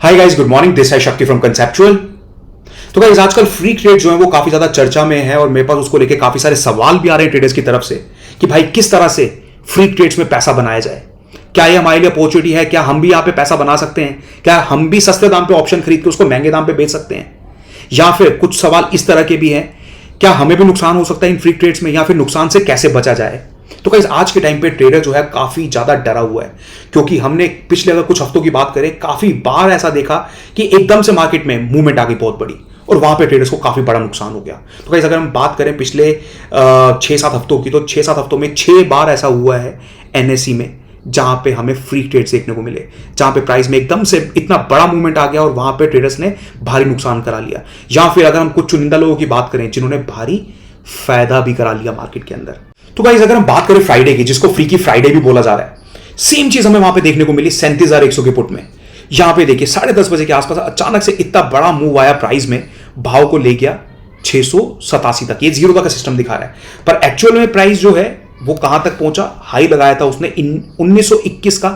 Hi guys, good morning. This है शक्ति from conceptual. तो गाइस, आजकल फ्री ट्रेड जो है वो काफी ज्यादा चर्चा में है और मेरे पास उसको लेके काफी सारे सवाल भी आ रहे हैं ट्रेडर्स की तरफ से कि भाई किस तरह से फ्री ट्रेड्स में पैसा बनाया जाए। क्या ये हमारे लिए अपॉर्चुनिटी है? क्या हम भी यहां पे पैसा बना सकते हैं? क्या हम भी सस्ते दाम पे ऑप्शन खरीद के उसको महंगे दाम पे बेच सकते हैं? या फिर कुछ सवाल इस तरह के भी हैं, क्या हमें भी नुकसान हो सकता है इन फ्री ट्रेड्स में, या फिर नुकसान से कैसे बचा जाए? तो गाइस, आज के टाइम पे ट्रेडर जो है काफी ज्यादा डरा हुआ है, क्योंकि हमने पिछले अगर कुछ हफ्तों की बात करें काफी बार ऐसा देखा कि एकदम से मार्केट में मूवमेंट आ गई बहुत बड़ी और वहां पे ट्रेडर्स को काफी बड़ा नुकसान हो गया। तो गाइस, अगर हम बात करें पिछले 6-7 हफ्तों की, तो 6-7 हफ्तों में 6 बार ऐसा हुआ है एनएसई में जहां पे हमें फ्री ट्रेड देखने को मिले, जहां पे प्राइस में एकदम से इतना बड़ा मूवमेंट आ गया और वहां पे ट्रेडर्स ने भारी नुकसान करा लिया। या फिर अगर हम कुछ चुनिंदा लोगों की बात करें जिन्होंने भारी फायदा भी करा लिया मार्केट के अंदर। तो गाइस, अगर हम बात करें फ्राइडे की, जिसको फ्री की फ्राइडे भी बोला जा रहा है, सेम चीज हमें वहां पे देखने को मिली 37,100 के पुट में। यहां पे देखिए 10:30 बजे के आसपास अचानक से इतना बड़ा मूव आया प्राइस में, भाव को ले गया 687 तक। ये जीरो का सिस्टम दिखा रहा है, पर एक्चुअल में प्राइस जो है वो कहां तक पहुंचा? हाई लगाया था उसने 1921 का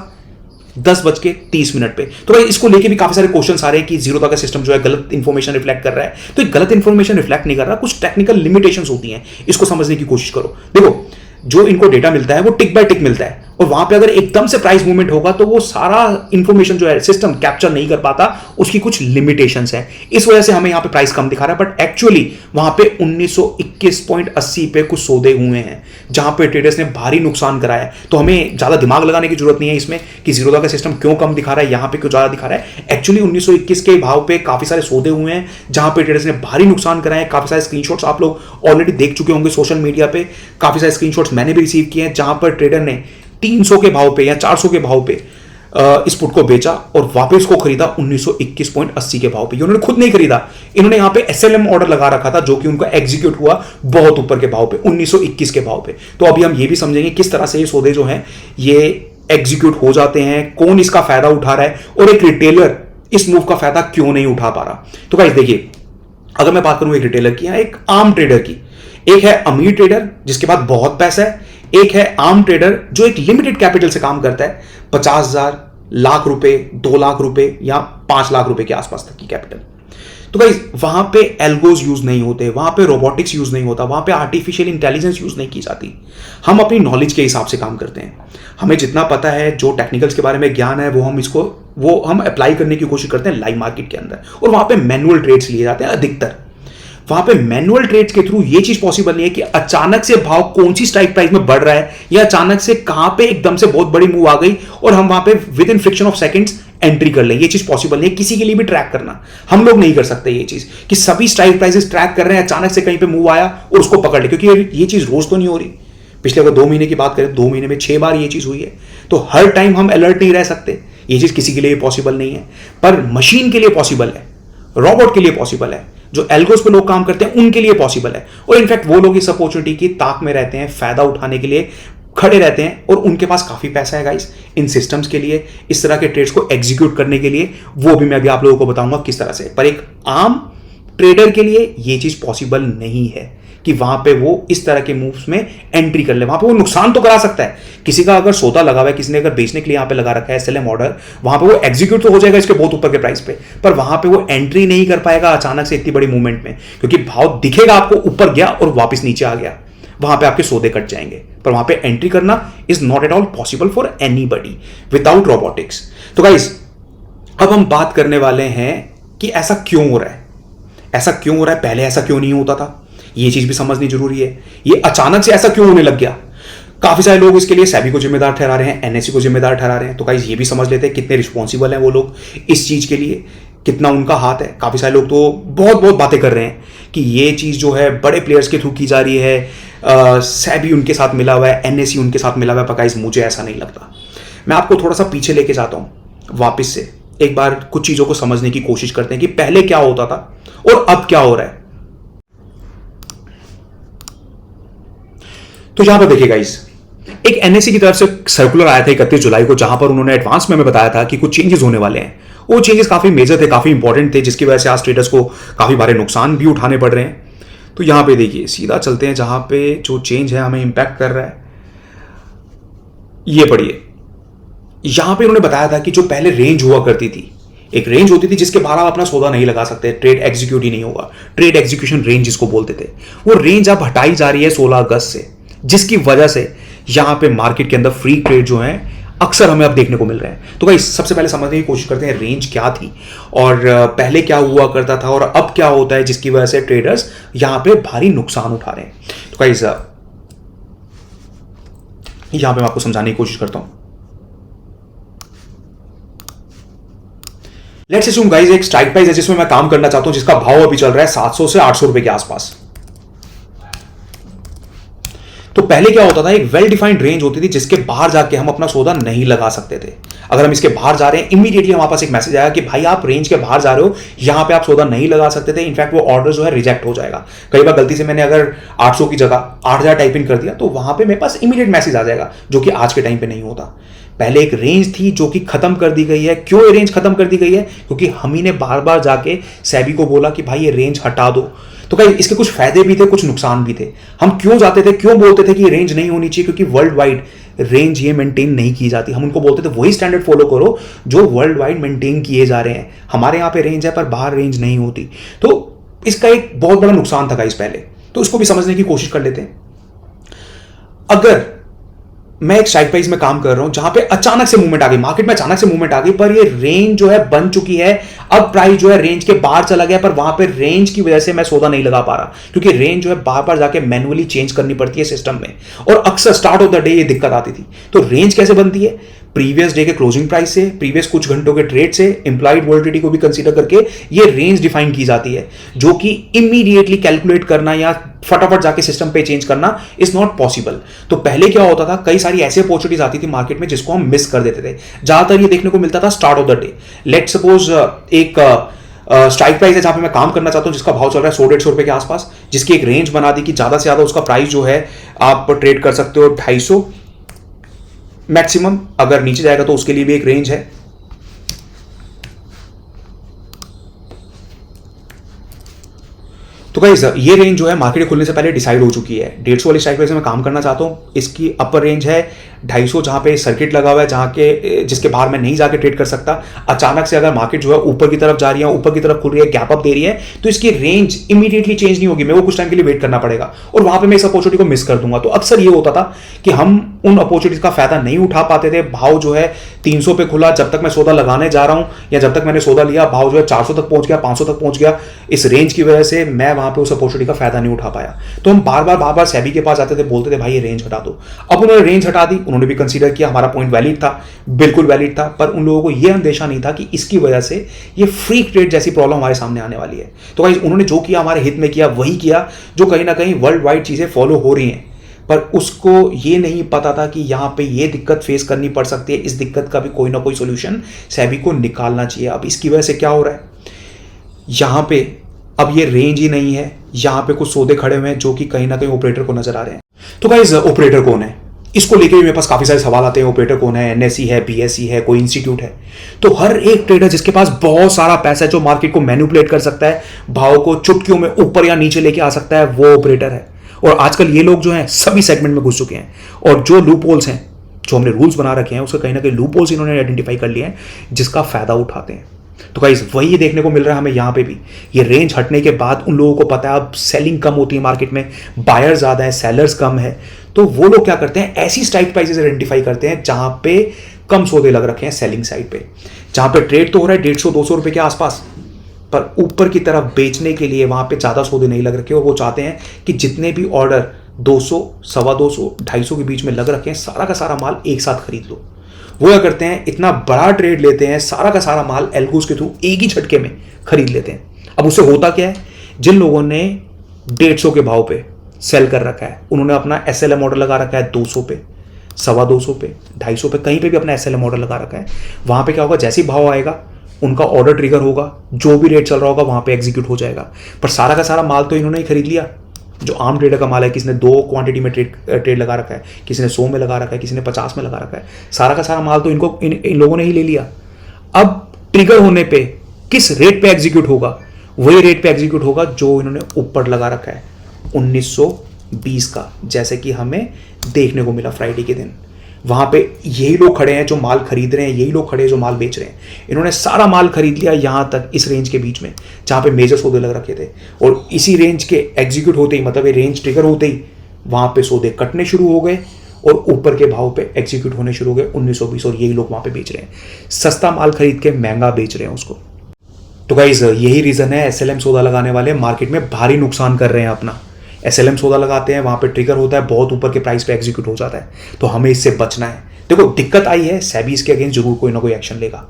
10:30 पे। तो भाई, इसको लेके भी काफी सारे क्वेश्चन आ रहे हैं कि जीरो का सिस्टम जो है गलत इंफॉर्मेशन रिफ्लेक्ट कर रहा है। तो गलत इंफॉर्मेशन रिफ्लेक्ट नहीं कर रहा, कुछ टेक्निकल लिमिटेशंस होती हैं, इसको समझने की कोशिश करो। देखो, जो इनको डेटा मिलता है वो टिक बाय टिक मिलता है, और वहां पे अगर एकदम से प्राइस मूवमेंट होगा तो वो सारा इंफॉर्मेशन जो है सिस्टम कैप्चर नहीं कर पाता, उसकी कुछ लिमिटेशंस है। इस वजह से हमें यहां पे प्राइस कम दिखा रहा है, बट एक्चुअली वहां पे 1921.80 पे कुछ सौदे हुए हैं जहां पे ट्रेडर्स ने भारी नुकसान कराया है। तो हमें ज्यादा दिमाग लगाने की जरूरत नहीं है इसमें कि जीरो का सिस्टम क्यों कम दिखा रहा है, यहां पे क्यों ज्यादा दिखा रहा है। एक्चुअली 1921 के भाव पे काफी सारे सौदे हुए हैं जहां पे ट्रेडर्स ने भारी नुकसान कराए। काफी सारे स्क्रीनशॉट्स आप लोग ऑलरेडी देख चुके होंगे सोशल मीडिया पे, काफी सारे स्क्रीनशॉट्स मैंने भी रिसीव किए हैं जहां पर ट्रेडर ने 300 के भाव पे या 400 के भाव पे इस पुट को बेचा और वापस को खरीदा 1921.80 के भाव पे। उन्होंने खुद नहीं खरीदा, इन्होंने यहां पे एसएलएम ऑर्डर लगा रखा था जो कि उनका एग्जीक्यूट हुआ बहुत ऊपर के भाव पे, 1921 के भाव पे। तो अभी हम ये भी समझेंगे किस तरह से ये सौदे जो हैं ये एग्जीक्यूट हो जाते हैं, कौन इसका फायदा उठा रहा है और एक रिटेलर इस मूव का फायदा क्यों नहीं उठा पा रहा। तो गाइस देखिए, अगर मैं बात करूं एक रिटेलर की या एक आम ट्रेडर की, एक है अमीर ट्रेडर जिसके पास बहुत पैसा है, एक है आम ट्रेडर जो एक लिमिटेड कैपिटल से काम करता है, 50,000, लाख रुपए, 2 लाख रुपए या 5 लाख रुपए के आसपास तक की कैपिटल। तो गाइस, वहां पे एल्गोज यूज नहीं होते, वहां पे रोबोटिक्स यूज नहीं होता, वहां पे आर्टिफिशियल इंटेलिजेंस यूज नहीं की जाती। हम अपनी नॉलेज के हिसाब से काम करते हैं, हमें जितना पता है, जो टेक्निकल्स के बारे में ज्ञान है वो हम अप्लाई करने की कोशिश करते हैं लाइव मार्केट के अंदर, और वहां पे मैनुअल ट्रेड्स लिए जाते हैं अधिकतर। वहां पे मैनुअल ट्रेड्स के थ्रू ये चीज पॉसिबल नहीं है कि अचानक से भाव कौन सी स्ट्राइक प्राइस में बढ़ रहा है या अचानक से कहां पे एकदम से बहुत बड़ी मूव आ गई और हम वहां पे with in friction of seconds entry कर लें। ये चीज पॉसिबल नहीं है, किसी के लिए भी ट्रैक करना हम लोग नहीं कर सकते ये चीज कि सभी स्ट्राइक प्राइसेस ट्रैक कर रहे हैं, अचानक से कहीं पे मूव आया और उसको पकड़ ले, क्योंकि ये चीज रोज तो नहीं हो रही। पिछले अगर 2 महीने की बात करें, 2 महीने में 6 बार ये चीज हुई है, तो हर टाइम हम अलर्ट नहीं रह सकते। ये चीज किसी के लिए पॉसिबल नहीं है, पर मशीन के लिए पॉसिबल है, रोबोट के लिए पॉसिबल है, जो एल्गोस पे लोग काम करते हैं उनके लिए पॉसिबल है। और इनफैक्ट वो लोग इस अपॉर्चुनिटी की ताक में रहते हैं, फायदा उठाने के लिए खड़े रहते हैं, और उनके पास काफी पैसा है गाइस इन सिस्टम्स के लिए, इस तरह के ट्रेड्स को एग्जीक्यूट करने के लिए। वो भी मैं अभी आप लोगों को बताऊंगा किस तरह से। पर एक आम ट्रेडर के लिए ये चीज पॉसिबल नहीं है कि वहां पे वो इस तरह के मूव्स में एंट्री कर ले। वहां पे वो नुकसान तो करा सकता है, किसी का अगर सौदा लगा हुआ है, किसी ने अगर बेचने के लिए यहां पे लगा रखा है एसएलएम ऑर्डर, वहां पे वो एग्जीक्यूट तो हो जाएगा इसके बहुत ऊपर के प्राइस पे, पर वहां पे वो एंट्री नहीं कर पाएगा अचानक से इतनी बड़ी मूवमेंट में, क्योंकि भाव दिखेगा आपको ऊपर गया और वापस नीचे आ गया, वहां पे आपके सौदे कट जाएंगे। पर वहां पे एंट्री करना is not at all possible for anybody without robotics. तो गाइस, अब हम बात करने वाले हैं कि ऐसा क्यों हो रहा है, ऐसा क्यों हो रहा है, पहले ऐसा क्यों नहीं होता था, ये चीज भी समझनी जरूरी है। ये अचानक से ऐसा क्यों होने लग गया? काफी सारे लोग इसके लिए सेबी को जिम्मेदार ठहरा रहे हैं, एनएससी को जिम्मेदार ठहरा रहे हैं। तो गाइस, ये भी समझ लेते हैं कितने रिस्पॉन्सिबल हैं वो लोग इस चीज के लिए, कितना उनका हाथ है। काफी सारे लोग तो बहुत बहुत बातें कर रहे हैं कि ये चीज जो है बड़े प्लेयर्स के थ्रू की जा रही है, सेबी उनके साथ मिला हुआ है, एनएससी उनके साथ मिला हुआ है। पर गाइस, मुझे ऐसा नहीं लगता। मैं आपको थोड़ा सा पीछे लेके जाता हूं, वापिस से एक बार कुछ चीजों को समझने की कोशिश करते हैं कि पहले क्या होता था और अब क्या हो रहा है। तो यहां पर देखिए गाइस, एक एनएससी की तरफ से सर्कुलर आया था 31 जुलाई को, जहां पर उन्होंने एडवांस में हमें बताया था कि कुछ चेंजेस होने वाले हैं। वो चेंजेस काफी मेजर थे, काफी इंपॉर्टेंट थे, जिसकी वजह से आज ट्रेडर्स को काफी भारी नुकसान भी उठाने पड़ रहे हैं। तो यहां पे देखिए, सीधा चलते हैं जहां पे जो चेंज है हमें इंपैक्ट कर रहा है। ये पढ़िए, यहां पे उन्होंने बताया था कि जो पहले रेंज हुआ करती थी एक रेंज होती थी जिसके बाहर आप अपना सौदा नहीं लगा सकते, ट्रेड एग्जीक्यूट ही नहीं होगा, ट्रेड एग्जीक्यूशन रेंज जिसको बोलते थे। वो रेंज अब हटाई जा रही है 16 अगस्त से, जिसकी वजह से यहां पे मार्केट के अंदर फ्री ट्रेड जो है अक्सर हमें अब देखने को मिल रहे हैं। तो भाई सबसे पहले समझने की कोशिश करते हैं रेंज क्या थी और पहले क्या हुआ करता था और अब क्या होता है जिसकी वजह से ट्रेडर्स यहां पे भारी नुकसान उठा रहे हैं। तो गाइस यहां पे मैं आपको समझाने की कोशिश करता हूं। लेट्स अस्यूम गाइस एक स्ट्राइक प्राइस है जिसमें मैं काम करना चाहता हूं, जिसका भाव अभी चल रहा है 700 से 800 रुपए के आसपास। तो पहले क्या होता था, एक वेल डिफाइंड रेंज होती थी जिसके बाहर जाके हम अपना सौदा नहीं लगा सकते थे। अगर हम इसके बाहर जा रहे हैं, इमीडिएटली हमारे पास एक मैसेज आया कि भाई आप रेंज के बाहर जा रहे हो, यहां पे आप सौदा नहीं लगा सकते थे, इनफैक्ट वो ऑर्डर जो है रिजेक्ट हो जाएगा। कई बार गलती से मैंने अगर 800 की जगह 8000 टाइप इन कर दिया तो वहां पे मेरे पास इमीडिएट मैसेज आ जाएगा, जो कि आज के टाइम पे नहीं होता। पहले एक रेंज थी जो कि खत्म कर दी गई है। क्यों ये रेंज खत्म कर दी गई है? क्योंकि हम ही ने बार बार जाके सेबी को बोला कि भाई ये रेंज हटा दो। तो कहीं इसके कुछ फायदे भी थे, कुछ नुकसान भी थे। हम क्यों जाते थे, क्यों बोलते थे कि ये रेंज नहीं होनी चाहिए? क्योंकि वर्ल्ड वाइड रेंज ये मेंटेन नहीं की जाती। हम उनको बोलते थे वही स्टैंडर्ड फॉलो करो जो वर्ल्ड वाइड मेंटेन किए जा रहे हैं। हमारे यहाँ पे रेंज है पर बाहर रेंज नहीं होती। तो इसका एक बहुत बड़ा नुकसान था गाइस पहले, तो उसको भी समझने की कोशिश कर लेते हैं। अगर मैं एक स्ट्राइक प्राइस में काम कर रहा हूं जहां पे अचानक से मूवमेंट आ गई, मार्केट में अचानक से मूवमेंट आ गई, पर ये रेंज जो है बन चुकी है, अब प्राइस जो है रेंज के बाहर चला गया, पर वहां पे रेंज की वजह से मैं सौदा नहीं लगा पा रहा, क्योंकि रेंज जो है बार बार जाके मैनुअली चेंज करनी पड़ती है सिस्टम में, और अक्सर स्टार्ट ऑफ द डे ये दिक्कत आती थी। तो रेंज कैसे बनती है? प्रीवियस डे के क्लोजिंग प्राइस से, प्रीवियस कुछ घंटों के ट्रेड से, इंप्लाइड वोलेटिलिटी को भी कंसीडर करके ये रेंज डिफाइन की जाती है, जो कि इमीडिएटली कैलकुलेट करना या फटाफट जाके सिस्टम पे चेंज करना इज नॉट पॉसिबल। तो पहले क्या होता था, कई सारी ऐसी अपॉर्चुनिटीज आती थी मार्केट में जिसको हम मिस कर देते थे। ज्यादातर ये देखने को मिलता था start of the day. Let suppose एक स्ट्राइक प्राइस है जहां पे मैं काम करना चाहता हूं, जिसका भाव चल रहा है 100-150 रुपए के आसपास, जिसकी एक रेंज बना दी कि ज्यादा से ज्यादा उसका प्राइस जो है आप ट्रेड कर सकते हो 250 मैक्सिमम, अगर नीचे जाएगा तो उसके लिए भी एक रेंज है। तो गाइस ये रेंज जो है मार्केट खुलने से पहले डिसाइड हो चुकी है। 150 वाली स्ट्राइक प्राइस में काम करना चाहता हूं, इसकी अपर रेंज है 250, जहां पे सर्किट लगा हुआ है, जहां के जिसके बाहर मैं नहीं जाके ट्रेड कर सकता। अचानक से अगर मार्केट जो है ऊपर की तरफ जा रही है, ऊपर की तरफ खुल रही है, गैप अप दे रही है, तो इसकी रेंज इमीडिएटली चेंज नहीं होगी, मेरे को कुछ टाइम के लिए वेट करना पड़ेगा और वहां पे मैं इस अपॉर्चुनिटी को मिस कर दूंगा। तो अक्सर ये होता था कि हम उन अपॉर्चुनिटीज का फायदा नहीं उठा पाते थे। भाव जो है 300 पे खुला, जब तक मैं सौदा लगाने जा रहा हूं या जब तक मैंने सौदा लिया, भाव जो है 400 तक पहुंच गया, 500 तक पहुंच गया। इस रेंज की वजह से मैं वहां पे उस अपॉर्चुनिटी का फायदा नहीं उठा पाया। तो हम बार बार सेबी के पास आते थे, बोलते थे भाई ये रेंज हटा दो। अब उन्होंने रेंज हटा दी, उन्होंने भी कंसीडर किया हमारा पॉइंट वैलिड था, बिल्कुल वैलिड था, पर उन लोगों को यह अंदेशा नहीं था कि इसकी वजह से ये फ्री ट्रेड जैसी प्रॉब्लम हमारे सामने आने वाली है। तो गाइस उन्होंने जो किया हमारे हित में किया, वही किया जो कहीं ना कहीं वर्ल्ड वाइड चीजें फॉलो हो रही हैं, पर उसको ये नहीं पता था कि यहां पे ये दिक्कत फेस करनी पड़ सकती है। इस दिक्कत का भी कोई ना कोई सोल्यूशन सेबी को निकालना चाहिए। अब इसकी वजह से क्या हो रहा है, यहां पे अब ये रेंज ही नहीं है, यहां पे कुछ सौदे खड़े हुए हैं जो कि कहीं ना कहीं ऑपरेटर को नजर आ रहे हैं। तो गाइस ऑपरेटर कौन है, इसको लेके भी मेरे पास काफी सारे सवाल आते हैं। ऑपरेटर कौन है? एनएसई है, बीएसई है, कोई इंस्टीट्यूट है? तो हर एक ट्रेडर जिसके पास बहुत सारा पैसा है, जो मार्केट को मैनिपुलेट कर सकता है, भाव को चुटकियों में ऊपर या नीचे लेके आ सकता है, वो ऑपरेटर है। और आजकल ये लोग जो हैं सभी सेगमेंट में घुस चुके हैं, और जो लूप होल्स हैं, जो हमने रूल्स बना रखे हैं, उसके कहीं ना कहीं लूप होल्स इन्होंने आइडेंटिफाई कर लिए हैं, जिसका फायदा उठाते हैं। तो गाइस वही देखने को मिल रहा है हमें यहाँ पे भी। ये रेंज हटने के बाद उन लोगों को पता है अब सेलिंग कम होती है मार्केट में, बायर ज्यादा है, सेलर्स कम है, तो वो लोग क्या करते हैं, ऐसी स्ट्राइक प्राइसेस आइडेंटिफाई करते हैं जहां पे कम सौदे लग रखे हैं सेलिंग साइड पे, जहां पे ट्रेड तो हो रहा है 150-200 रुपए के आसपास, पर ऊपर की तरफ बेचने के लिए वहां पे ज्यादा सौदे नहीं लग रखे। और वो चाहते हैं कि जितने भी ऑर्डर 200, 250, 250 के बीच में लग रखे हैं, सारा का सारा माल एक साथ खरीद लो। वो क्या करते हैं, इतना बड़ा ट्रेड लेते हैं, सारा का सारा माल एल्गोस के थ्रू एक ही झटके में खरीद लेते हैं। अब उससे होता क्या है, जिन लोगों ने 150 के भाव पे सेल कर रखा है, उन्होंने अपना एसएलएम ऑर्डर लगा रखा है 200 पे, 250 पे, 250 पे, कहीं पे भी अपना एसएलएम ऑर्डर लगा रखा है। वहां पे क्या होगा, जैसे ही भाव आएगा उनका ऑर्डर ट्रिगर होगा, जो भी रेट चल रहा होगा वहां पे एग्जीक्यूट हो जाएगा। पर सारा का सारा माल तो इन्होंने ही खरीद लिया। जो आम ट्रेडर का माल है, किसी ने 2 क्वांटिटी में ट्रेड लगा रखा है, किसी ने 100 में लगा रखा है, किसी ने 50 में लगा रखा है, सारा का सारा माल तो इनको इन लोगों ने ही ले लिया। अब ट्रिगर होने पे किस रेट पे एग्जीक्यूट होगा, वही रेट पे एग्जीक्यूट होगा जो इन्होंने ऊपर लगा रखा है 1920 का, जैसे कि हमें देखने को मिला फ्राइडे के दिन। वहां पे यही लोग खड़े हैं जो माल खरीद रहे हैं, यही लोग खड़े हैं जो माल बेच रहे हैं। इन्होंने सारा माल खरीद लिया यहां तक, इस रेंज के बीच में जहां पे मेजर सौदे लग रखे थे, और इसी रेंज के एग्जीक्यूट होते ही, मतलब ये रेंज ट्रिगर होते ही वहां पे सौदे कटने शुरू हो गए और ऊपर के भाव पे एग्जीक्यूट होने शुरू हो गए 1920, और यही लोग वहां पे बेच रहे हैं, सस्ता माल खरीद के महंगा बेच रहे हैं उसको। तो गाइज यही रीजन है एसएलएम सौदा लगाने वाले मार्केट में भारी नुकसान कर रहे हैं अपना। एसएलएम सौदा लगाते हैं, वहां पे ट्रिगर होता है, बहुत ऊपर के प्राइस पे एग्जीक्यूट हो जाता है, तो हमें इससे बचना है। देखो दिक्कत आई है, सेबी इसके अगेंस्ट जरूर कोई ना कोई एक्शन लेगा,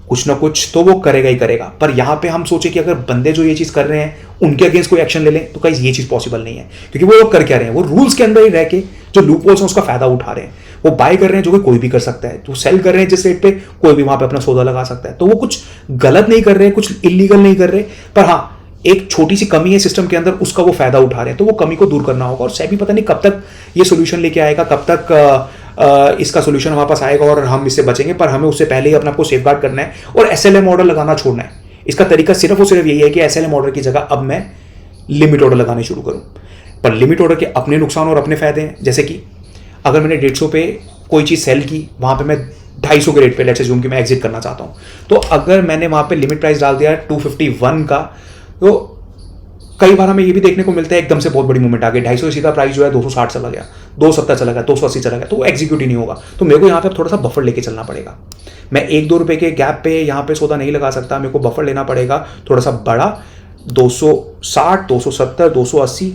कुछ ना कुछ तो वो करेगा ही करेगा, पर यहां पे हम सोचे कि अगर बंदे जो ये चीज कर रहे हैं उनके अगेंस्ट कोई एक्शन ले लें, तो गाइस ये चीज पॉसिबल नहीं है, क्योंकि वो लोग कर क्या रहे हैं, वो रूल्स के अंदर ही रह के जो लूप होल्स हैं उसका फायदा उठा रहे हैं। वो बाय कर रहे हैं जो कि कोई भी कर सकता है, तो सेल कर रहे हैं जिस रेट पे कोई भी वहां पे अपना सौदा लगा सकता है, तो वो कुछ गलत नहीं कर रहे, कुछ इलीगल नहीं कर रहे, पर हाँ एक छोटी सी कमी है सिस्टम के अंदर, उसका वो फायदा उठा रहे हैं, तो वो कमी को दूर करना होगा। और सेबी पता नहीं कब तक ये सोल्यूशन लेके आएगा, कब तक इसका सोल्यूशन हमारे पास आएगा और हम इससे बचेंगे, पर हमें उससे पहले ही अपने आपको सेफगार्ड करना है और एसएलएम ऑर्डर लगाना छोड़ना है। इसका तरीका सिर्फ और सिर्फ यही है कि एसएलएम ऑर्डर की जगह अब मैं लिमिट ऑर्डर लगाने शुरू करूं। पर लिमिट ऑर्डर के अपने नुकसान और अपने फायदे हैं, जैसे कि अगर मैंने 150 पे कोई चीज सेल की, वहां पे मैं 250 के रेट पे लेट्स अज्यूम कि मैं एग्जिट करना चाहता हूं, तो अगर मैंने वहां पे लिमिट प्राइस डाल दिया 251 का, तो कई बार हमें ये भी देखने को मिलता है एकदम से बहुत बड़ी मूवमेंट आ गई, 250 सीधा प्राइस जो है 260 चला गया, 270 चला गया, 280 चला गया, तो वो एग्जीक्यूट ही नहीं होगा। तो मेरे को यहाँ पे थोड़ा सा बफर लेके चलना पड़ेगा। मैं 1-2 रुपए के गैप पे यहाँ पे सौदा नहीं लगा सकता, मेरे को बफर लेना पड़ेगा थोड़ा सा बड़ा, 260, 270, 280,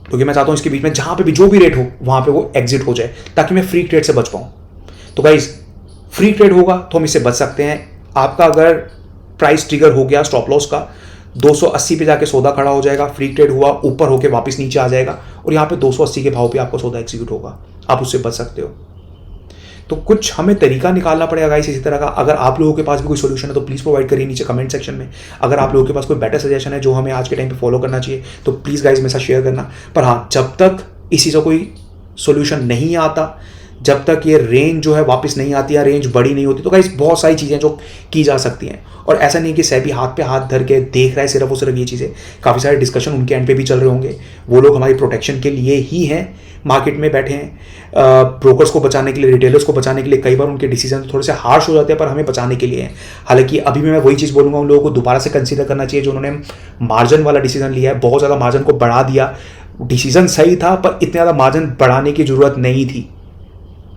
क्योंकि मैं चाहता हूं इसके बीच में जहां पे भी जो भी रेट हो वहां पे वो एग्जिट हो जाए, ताकि मैं फ्री ट्रेड से बच पाऊं। तो गाइस फ्री ट्रेड होगा तो हम इससे बच सकते हैं। आपका अगर प्राइस ट्रिगर हो गया स्टॉप लॉस का, 280 पे जाके सौदा खड़ा हो जाएगा, फ्री ट्रेड हुआ, ऊपर होके वापस नीचे आ जाएगा और यहाँ पे 280 के भाव पे आपको सौदा एग्जीक्यूट होगा, आप उससे बच सकते हो। तो कुछ हमें तरीका निकालना पड़ेगा गाइस इसी तरह का। अगर आप लोगों के पास भी कोई सोल्यूशन है तो प्लीज़ प्रोवाइड करिए नीचे कमेंट सेक्शन में। अगर आप लोगों के पास कोई बेटर सजेशन है जो हमें आज के टाइम पे फॉलो करना चाहिए तो प्लीज़ गाइस मेरे साथ शेयर करना। पर हाँ, जब तक इसी से कोई सोल्यूशन नहीं आता, जब तक ये रेंज जो है वापस नहीं आती या रेंज बड़ी नहीं होती, तो गाइस बहुत सारी चीज़ें जो की जा सकती हैं। और ऐसा नहीं कि सेबी हाथ पे हाथ धर के देख रहा है सिर्फ और सिर्फ ये चीज़ें, काफ़ी सारे डिस्कशन उनके एंड पे भी चल रहे होंगे। वो लोग हमारी प्रोटेक्शन के लिए ही हैं, मार्केट में बैठे हैं, ब्रोकर्स को बचाने के लिए, रिटेलर्स को बचाने के लिए। कई बार उनके डिसीजन थोड़े से हार्श हो जाते हैं पर हमें बचाने के लिए हैं। हालांकि अभी भी मैं वही चीज़ बोलूँगा, उन लोगों को दोबारा से कंसीडर करना चाहिए जो उन्होंने मार्जिन वाला डिसीजन लिया है। बहुत ज़्यादा मार्जिन को बढ़ा दिया, डिसीजन सही था पर इतने ज़्यादा मार्जिन बढ़ाने की जरूरत नहीं थी।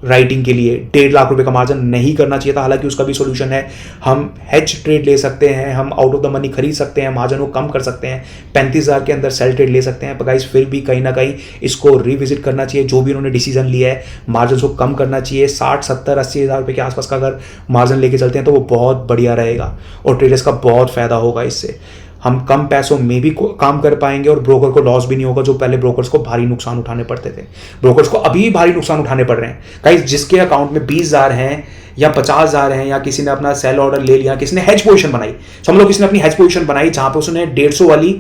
राइटिंग के लिए 1.5 लाख रुपए का मार्जिन नहीं करना चाहिए था। हालांकि उसका भी सोल्यूशन है, हम हेज ट्रेड ले सकते हैं, हम आउट ऑफ द मनी खरीद सकते हैं, मार्जिन को कम कर सकते हैं, 35,000 के अंदर सेल ट्रेड ले सकते हैं। पर गाइस फिर भी कहीं ना कहीं इसको रिविजिट करना चाहिए। जो भी उन्होंने डिसीजन लिया है मार्जिन को कम करना चाहिए। 60, 70, 80,000 रुपये के आसपास का अगर मार्जिन लेके चलते हैं तो वो बहुत बढ़िया रहेगा और ट्रेडर्स का बहुत फायदा होगा। इससे हम कम पैसों में भी काम कर पाएंगे और ब्रोकर को लॉस भी नहीं होगा, जो पहले ब्रोकर्स को भारी नुकसान उठाने पड़ते थे। ब्रोकर्स को अभी भारी नुकसान उठाने पड़ रहे हैं। गाइस जिसके अकाउंट में 20,000 हैं या 50,000 हैं, या किसी ने अपना सेल ऑर्डर ले लिया, किसी ने हेज पोजीशन बनाई, समझ लो किसी ने अपनी हेज पोजीशन बनाई जहां पे उसने 150 वाली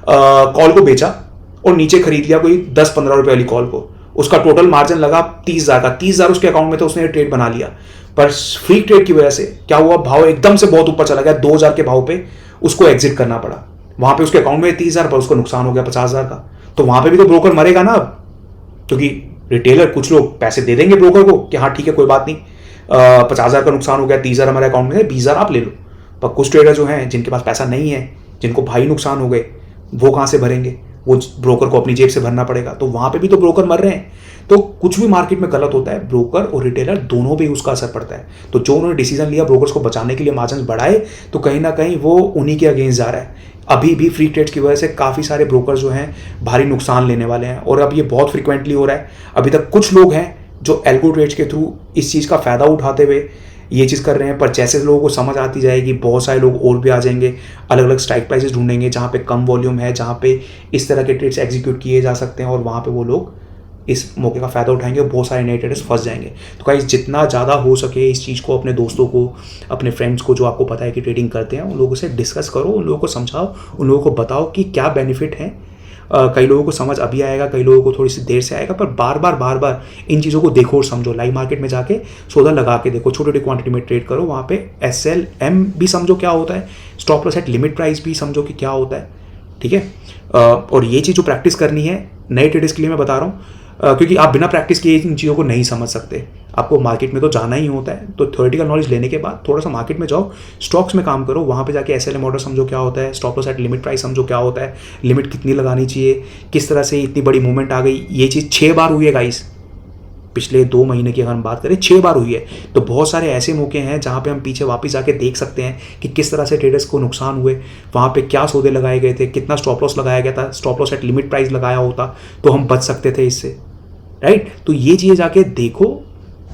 कॉल को बेचा और नीचे खरीद लिया कोई 10-15 रुपए वाली कॉल को, उसका टोटल मार्जिन लगा 30,000 का, 30,000 उसके अकाउंट में, तो उसने ट्रेड बना लिया। पर फ्री ट्रेड की वजह से क्या हुआ, भाव एकदम से बहुत ऊपर चला गया, 2,000 के भाव पे उसको एग्जिट करना पड़ा। वहां पे उसके अकाउंट में 30,000 पर उसको नुकसान हो गया 50,000 का। तो वहां पे भी तो ब्रोकर मरेगा ना अब, क्योंकि रिटेलर कुछ लोग पैसे दे देंगे ब्रोकर को कि हाँ ठीक है कोई बात नहीं, 50,000 का नुकसान हो गया, 30,000 हमारे अकाउंट में है, 20,000 आप ले लो। पर कुछ ट्रेडर जो हैं जिनके पास पैसा नहीं है, जिनको भारी नुकसान हो गए, वो कहां से भरेंगे, वो ब्रोकर को अपनी जेब से भरना पड़ेगा। तो वहां पे भी तो ब्रोकर मर रहे हैं। तो कुछ भी मार्केट में गलत होता है, ब्रोकर और रिटेलर दोनों पे उसका असर पड़ता है। तो जो उन्होंने डिसीजन लिया ब्रोकर्स को बचाने के लिए मार्जिन बढ़ाए, तो कहीं ना कहीं वो उन्हीं के अगेंस्ट जा रहा है। अभी भी फ्री ट्रेड्स की वजह से काफ़ी सारे ब्रोकर जो हैं भारी नुकसान लेने वाले हैं और अब ये बहुत फ्रिक्वेंटली हो रहा है। अभी तक कुछ लोग हैं जो एल्गो ट्रेड्स के थ्रू इस चीज़ का फ़ायदा उठाते हुए ये चीज़ कर रहे हैं, पर जैसे लोगों को समझ आती जाएगी बहुत सारे लोग और भी आ जाएंगे, अलग अलग स्ट्राइक प्राइसेस ढूंढेंगे जहाँ पे कम वॉल्यूम है, जहाँ पे इस तरह के ट्रेड्स एग्जीक्यूट किए जा सकते हैं और वहाँ पे वो लोग इस मौके का फ़ायदा उठाएंगे और बहुत सारे नए ट्रेडर्स फंस जाएंगे। तो गाइस जितना ज़्यादा हो सके इस चीज़ को अपने दोस्तों को, अपने फ्रेंड्स को जो आपको पता है कि ट्रेडिंग करते हैं, उन लोगों से डिस्कस करो, उन लोगों को समझाओ, उन लोगों को बताओ कि क्या बेनिफिट है। कई लोगों को समझ अभी आएगा, कई लोगों को थोड़ी सी देर से आएगा, पर बार बार इन चीज़ों को देखो और समझो। लाइव मार्केट में जाके सौदा लगा के देखो, छोटी छोटी क्वांटिटी में ट्रेड करो, वहाँ पे SLM भी समझो क्या होता है, stop loss at limit price भी समझो कि क्या होता है, ठीक है। और ये चीज़ जो प्रैक्टिस करनी है नए ट्रेडर्स के लिए मैं बता रहा हूँ, क्योंकि आप बिना प्रैक्टिस किए इन चीज़ों को नहीं समझ सकते। आपको मार्केट में तो जाना ही होता है, तो थ्योरेटिकल नॉलेज लेने के बाद थोड़ा सा मार्केट में जाओ, स्टॉक्स में काम करो, वहाँ पे जाके SLM ऑर्डर समझो क्या होता है, stop loss at limit price समझो क्या होता है, लिमिट कितनी लगानी चाहिए, किस तरह से इतनी बड़ी मूवमेंट आ गई। ये चीज़ 6 बार हुई है गाइस, पिछले 2 महीने की अगर हम बात करें 6 बार हुई है। तो बहुत सारे ऐसे मौके हैं जहाँ पे हम पीछे वापस जाके देख सकते हैं कि किस तरह से ट्रेडर्स को नुकसान हुए, वहाँ पे क्या सौदे लगाए गए थे, कितना स्टॉप लॉस लगाया गया था, stop loss at limit price लगाया होता तो हम बच सकते थे इससे, राइट। तो ये चीज़ें जाके देखो,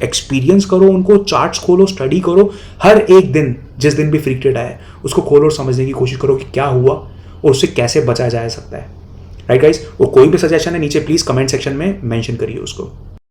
एक्सपीरियंस करो, उनको चार्ट्स खोलो, स्टडी करो, हर एक दिन जिस दिन भी फ्री ट्रेड आए उसको खोलो और समझने की कोशिश करो कि क्या हुआ और उससे कैसे बचा जा सकता है, राइट गाइस। और कोई भी सजेशन है नीचे प्लीज़ कमेंट सेक्शन में मेंशन करिए उसको।